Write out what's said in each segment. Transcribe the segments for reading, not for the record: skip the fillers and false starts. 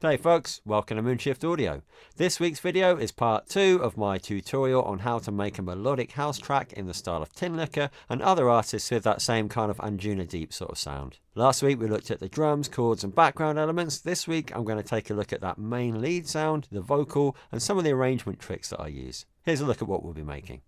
Hey folks, welcome to Moonshift Audio. This week's video is part 2 of my tutorial on how to make a melodic house track in the style of Tinlicker and other artists with that same kind of Anjunadeep sort of sound. Last week we looked at the drums, chords and background elements. This week I'm going to take a look at that main lead sound, the vocal and some of the arrangement tricks that I use. Here's a look at what we'll be making.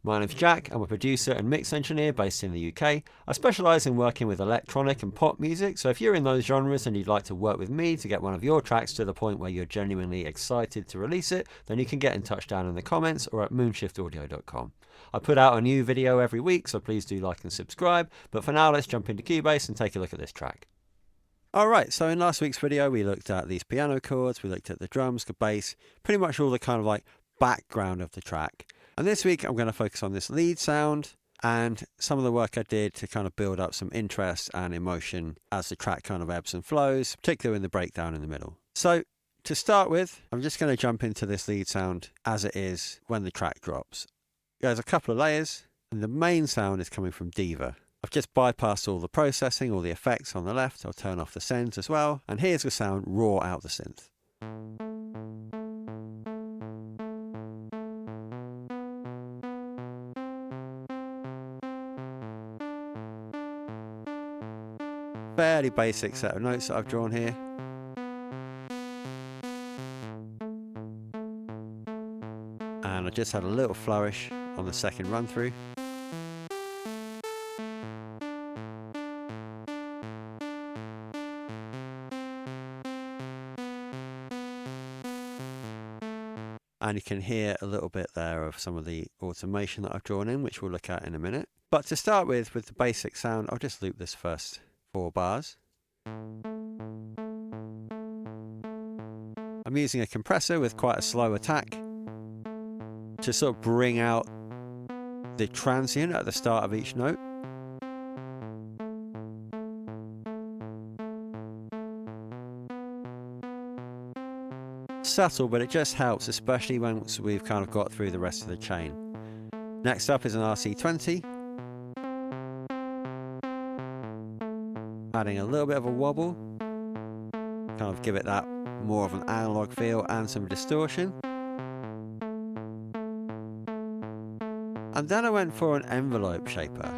My name's Jack, I'm a producer and mix engineer based in the UK. I specialise in working with electronic and pop music, so if you're in those genres and you'd like to work with me to get one of your tracks to the point where you're genuinely excited to release it, then you can get in touch down in the comments or at moonshiftaudio.com. I put out a new video every week, so please do like and subscribe, but for now let's jump into Cubase and take a look at this track. Alright, so in last week's video we looked at these piano chords, we looked at the drums, the bass, pretty much all the kind of like background of the track. And this week I'm going to focus on this lead sound and some of the work I did to kind of build up some interest and emotion as the track kind of ebbs and flows, particularly in the breakdown in the middle. So to start with, I'm just going to jump into this lead sound as it is when the track drops. There's a couple of layers and the main sound is coming from Neve. I've just bypassed all the processing, all the effects on the left. I'll turn off the sends as well. And here's the sound raw out the synth. Fairly basic set of notes that I've drawn here. And I just had a little flourish on the second run through. And you can hear a little bit there of some of the automation that I've drawn in, which we'll look at in a minute. But to start with the basic sound, I'll just loop this first 4 bars. I'm using a compressor with quite a slow attack to sort of bring out the transient at the start of each note. Subtle, but it just helps, especially once we've kind of got through the rest of the chain. Next up is an RC20. Adding a little bit of a wobble, kind of give it that more of an analog feel and some distortion. And then I went for an envelope shaper,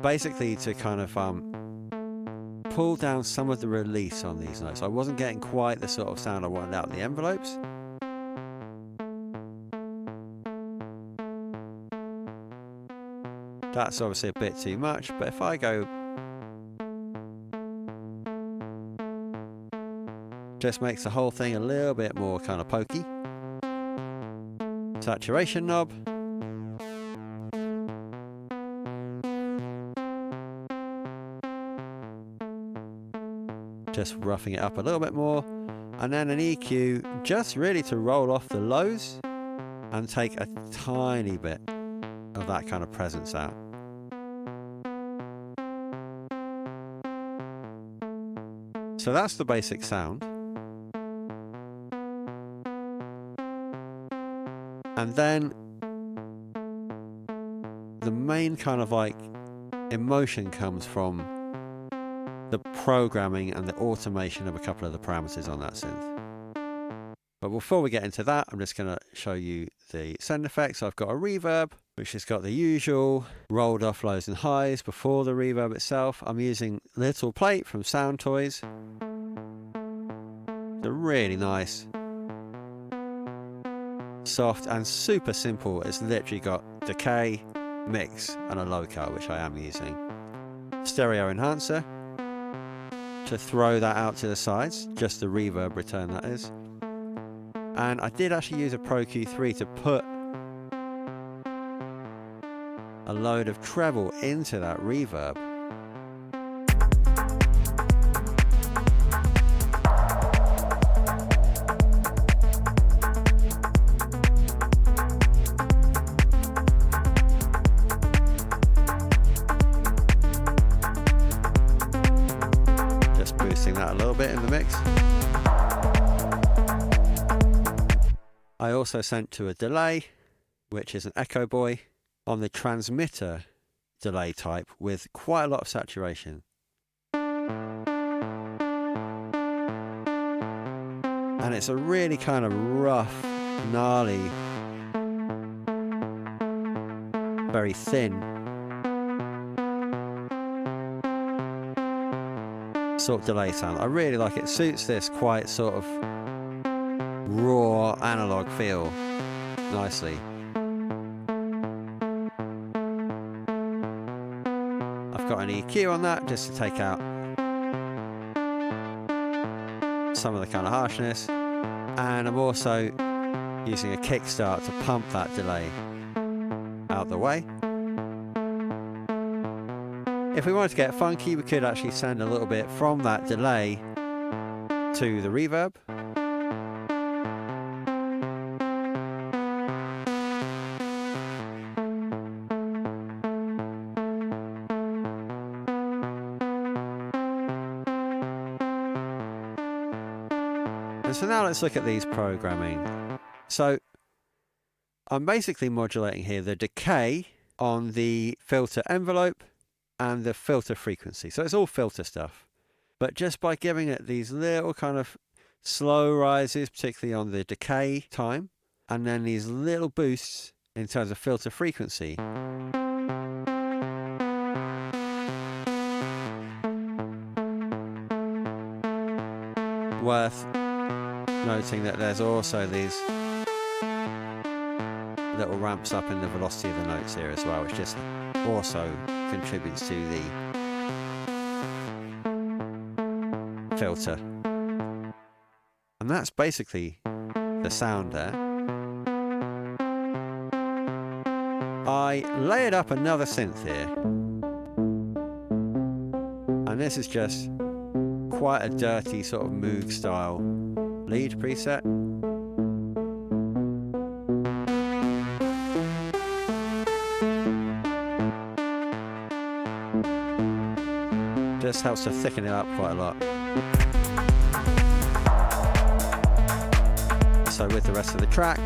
basically to kind of pull down some of the release on these notes. I wasn't getting quite the sort of sound I wanted out of the envelopes. That's obviously a bit too much, but if I go just makes the whole thing a little bit more kind of pokey. Saturation knob. just roughing it up a little bit more, and then an EQ just really to roll off the lows and take a tiny bit of that kind of presence out. So that's the basic sound. And then the main kind of like emotion comes from the programming and the automation of a couple of the parameters on that synth. But before we get into that, I'm just going to show you the sound effects. So I've got a reverb, which has got the usual rolled off lows and highs before the reverb itself. I'm using Little Plate from Sound Toys. They're really nice, soft and super simple. It's literally got decay, mix and a low cut, which I am using. Stereo enhancer to throw that out to the sides, just the reverb return that is. And I did actually use a Pro Q3 to put a load of treble into that reverb. Just boosting that a little bit in the mix. I also sent to a delay, which is an Echo Boy, on the transmitter delay type with quite a lot of saturation. And it's a really kind of rough, gnarly, very thin sort of delay sound. I really like it. It suits this quite sort of raw analog feel nicely. I've got an EQ on that just to take out some of the kind of harshness, and I'm also using a kickstart to pump that delay out the way. If we wanted to get funky, we could actually send a little bit from that delay to the reverb. So now let's look at these programming. So I'm basically modulating here the decay on the filter envelope and the filter frequency. So it's all filter stuff. But just by giving it these little kind of slow rises, particularly on the decay time, and then these little boosts in terms of filter frequency, worth noting that there's also these little ramps up in the velocity of the notes here as well, which just also contributes to the filter. And that's basically the sound there. I layered up another synth here, and this is just quite a dirty sort of Moog style lead preset. Just helps to thicken it up quite a lot. So with the rest of the track,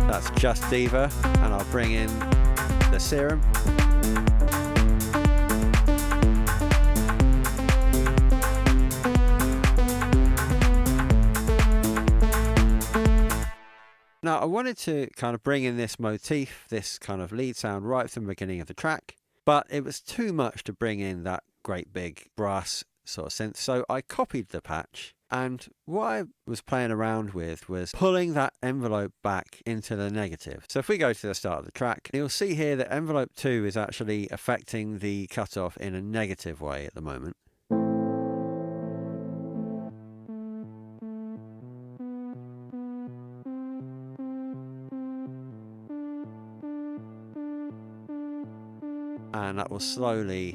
that's just Diva, and I'll bring in the Serum. Now I wanted to kind of bring in this motif, this kind of lead sound right from the beginning of the track, but it was too much to bring in that great big brass sort of synth, so I copied the patch, and what I was playing around with was pulling that envelope back into the negative. So if we go to the start of the track, you'll see here that envelope 2 is actually affecting the cutoff in a negative way at the moment. And that will slowly,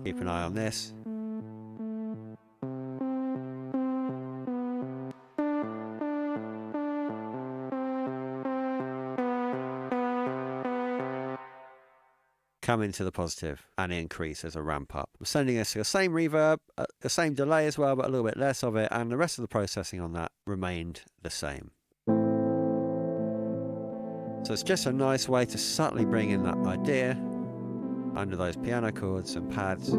keep an eye on this, come into the positive and increase as a ramp up. I'm sending this to the same reverb, the same delay as well, but a little bit less of it, and the rest of the processing on that remained the same. So it's just a nice way to subtly bring in that idea under those piano chords and pads.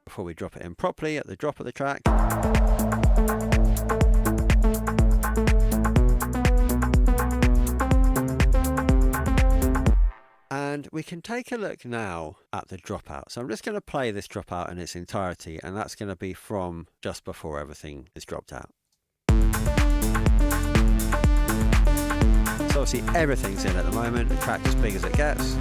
Before we drop it in properly at the drop of the track. And we can take a look now at the dropout. So I'm just going to play this dropout in its entirety, and that's going to be from just before everything is dropped out. So obviously everything's in at the moment, the track's as big as it gets.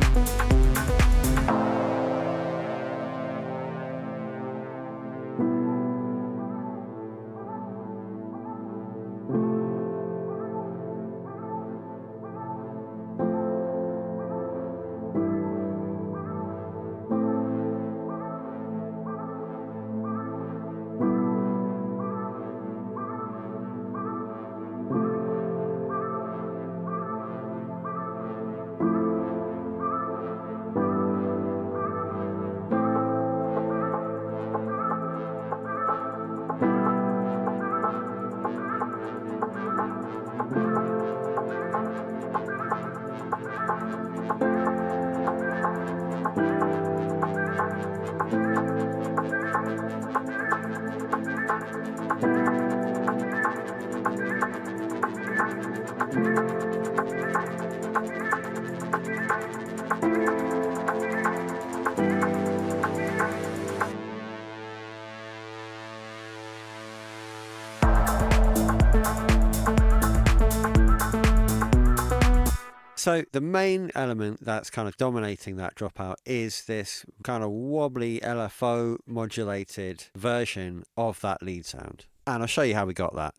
So the main element that's kind of dominating that dropout is this kind of wobbly LFO modulated version of that lead sound. And I'll show you how we got that.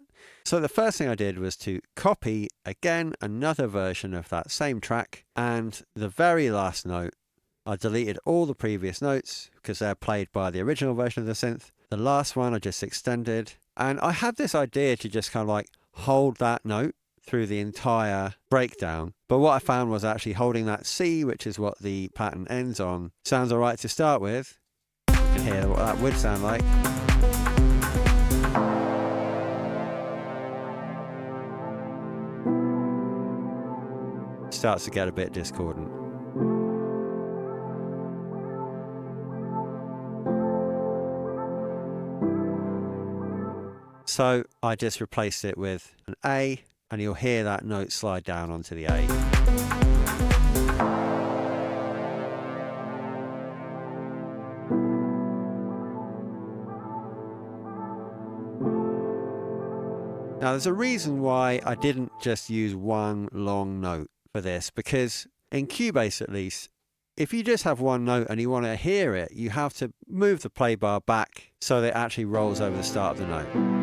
So the first thing I did was to copy again another version of that same track, and the very last note, I deleted all the previous notes because they're played by the original version of the synth. The last one I just extended, and I had this idea to just kind of like hold that note through the entire breakdown, but what I found was actually holding that C, which is what the pattern ends on, sounds alright to start with. You can hear what that would sound like. Starts to get a bit discordant. So I just replaced it with an A, and you'll hear that note slide down onto the A. Now there's a reason why I didn't just use one long note for this, because in Cubase at least, if you just have one note and you want to hear it, you have to move the play bar back so that it actually rolls over the start of the note.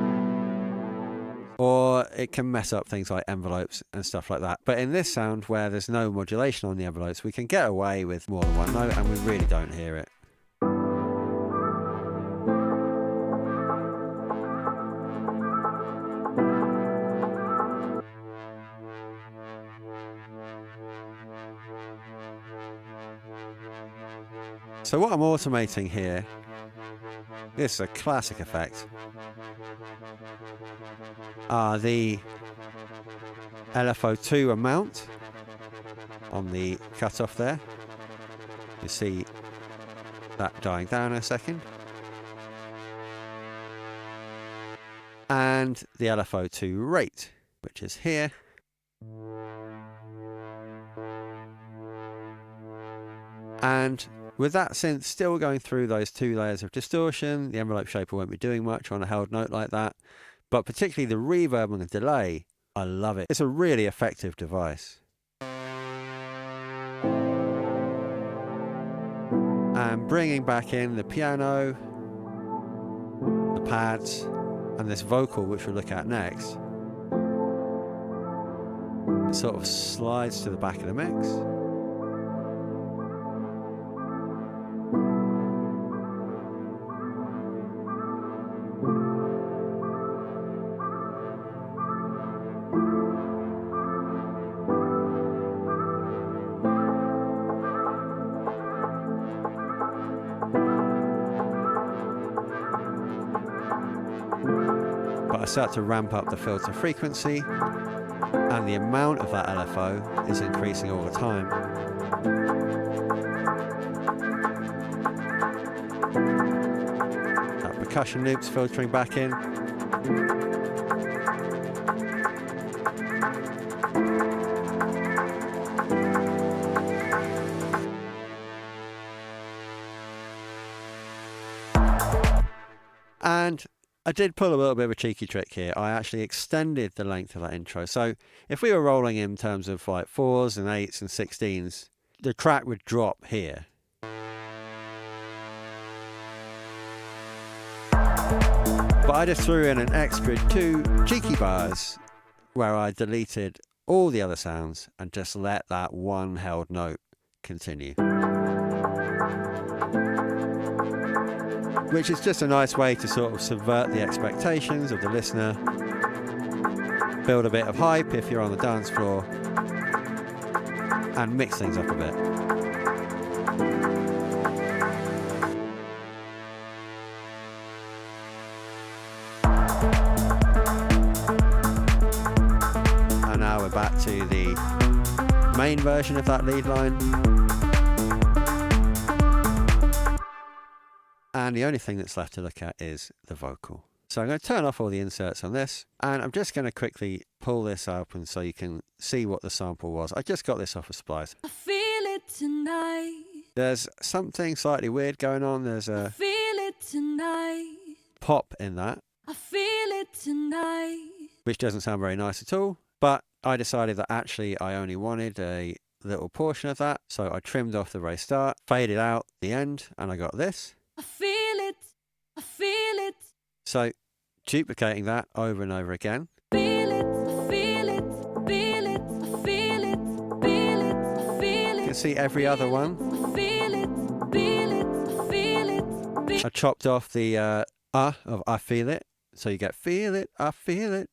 Or it can mess up things like envelopes and stuff like that. But in this sound, where there's no modulation on the envelopes, we can get away with more than one note and we really don't hear it. So what I'm automating here, this is a classic effect, are the LFO2 amount on the cutoff there. You see that dying down in a second. And the LFO2 rate, which is here. And with that synth still going through those two layers of distortion, the envelope shaper won't be doing much on a held note like that. But particularly the reverb and the delay, I love it. It's a really effective device. And bringing back in the piano, the pads, and this vocal, which we'll look at next. It sort of slides to the back of the mix. But I start to ramp up the filter frequency, and the amount of that LFO is increasing all the time. That percussion loop's filtering back in. And I did pull a little bit of a cheeky trick here. I actually extended the length of that intro. So if we were rolling in terms of like 4s and 8s and 16s, the track would drop here. But I just threw in an extra 2 cheeky bars where I deleted all the other sounds and just let that one held note continue. Which is just a nice way to sort of subvert the expectations of the listener, build a bit of hype if you're on the dance floor, and mix things up a bit. And now we're back to the main version of that lead line. And the only thing that's left to look at is the vocal. So I'm going to turn off all the inserts on this, and I'm just going to quickly pull this open so you can see what the sample was. I just got this off of Splice. I feel it tonight. There's something slightly weird going on. There's a feel it tonight. pop in that. I feel it tonight. Which doesn't sound very nice at all. But I decided that actually I only wanted a little portion of that. So I trimmed off the very start, faded out the end, and I got this. I feel it. I feel it. So duplicating that over and over again. Feel it. I feel it. Feel it. I feel it. Feel it. I feel it. You can see every other one. I feel it. Feel it. I feel it. I chopped off the of I feel it. So you get feel it, I feel it.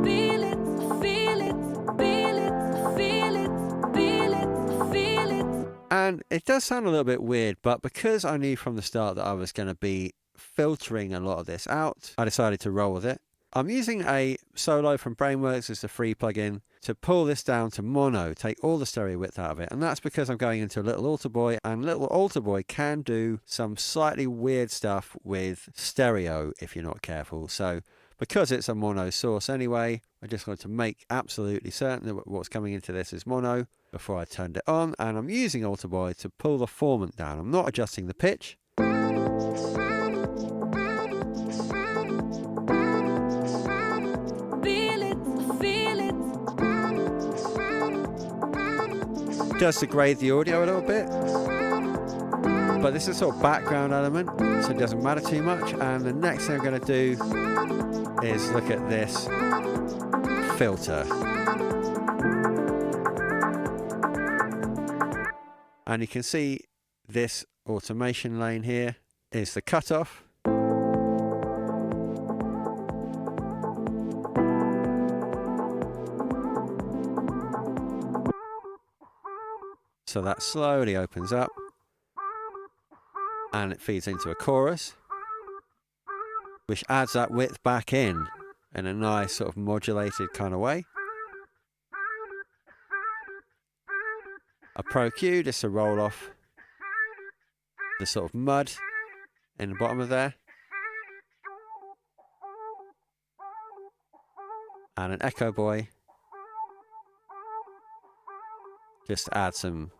Feel it. I feel it. Feel it. I feel it. Feel it. I feel it. And it does sound a little bit weird, but because I knew from the start that I was going to be filtering a lot of this out, I decided to roll with it. I'm using a Solo from Brainworks as the free plugin to pull this down to mono, take all the stereo width out of it. And that's because I'm going into Little Alter Boy, and Little Alter Boy can do some slightly weird stuff with stereo if you're not careful. So because it's a mono source anyway, I just wanted to make absolutely certain that what's coming into this is mono before I turned it on. And I'm using Alter Boy to pull the formant down. I'm not adjusting the pitch. Just to grade the audio a little bit, but this is a sort of background element, so it doesn't matter too much. And the next thing I'm going to do is look at this filter, and you can see this automation lane here is the cutoff. So that slowly opens up and it feeds into a chorus, which adds that width back in a nice sort of modulated kind of way. A Pro Q just to roll off the sort of mud in the bottom of there. And an Echo Boy just to add some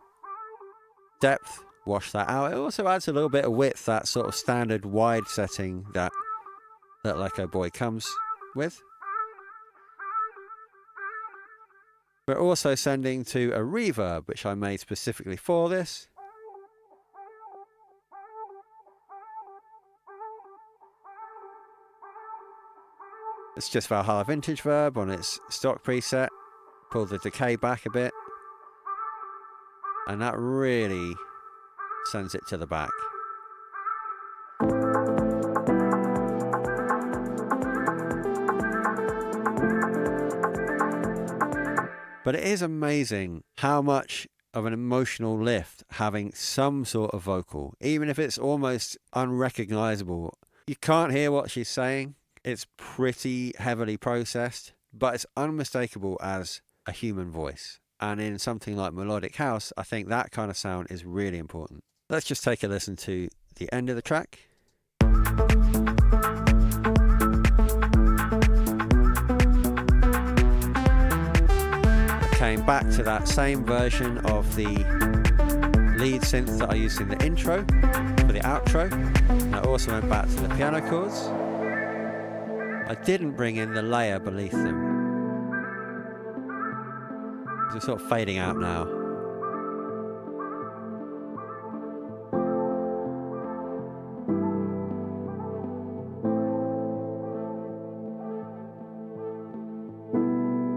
depth, wash that out. It also adds a little bit of width, that sort of standard wide setting that Echo Boy comes with. We're also sending to a reverb, which I made specifically for this. It's just Valhalla Vintage Verb on its stock preset, pull the decay back a bit, and that really sends it to the back. But it is amazing how much of an emotional lift having some sort of vocal, even if it's almost unrecognizable. You can't hear what she's saying. It's pretty heavily processed, but it's unmistakable as a human voice. And in something like melodic house, I think that kind of sound is really important. Let's just take a listen to the end of the track. Came back to that same version of the lead synth that I used in the intro for the outro, and I also went back to the piano chords. I didn't bring in the layer beneath them. They're sort of fading out now.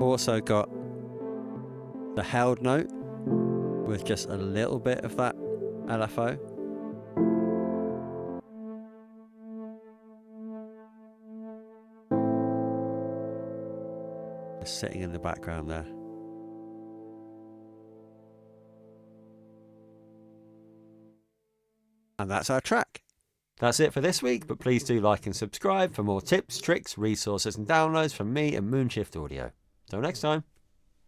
Also got the held note with just a little bit of that LFO. Just sitting in the background there. And that's our track. That's it for this week, but please do like and subscribe for more tips, tricks, resources and downloads from me and Moonshift Audio. Till next time.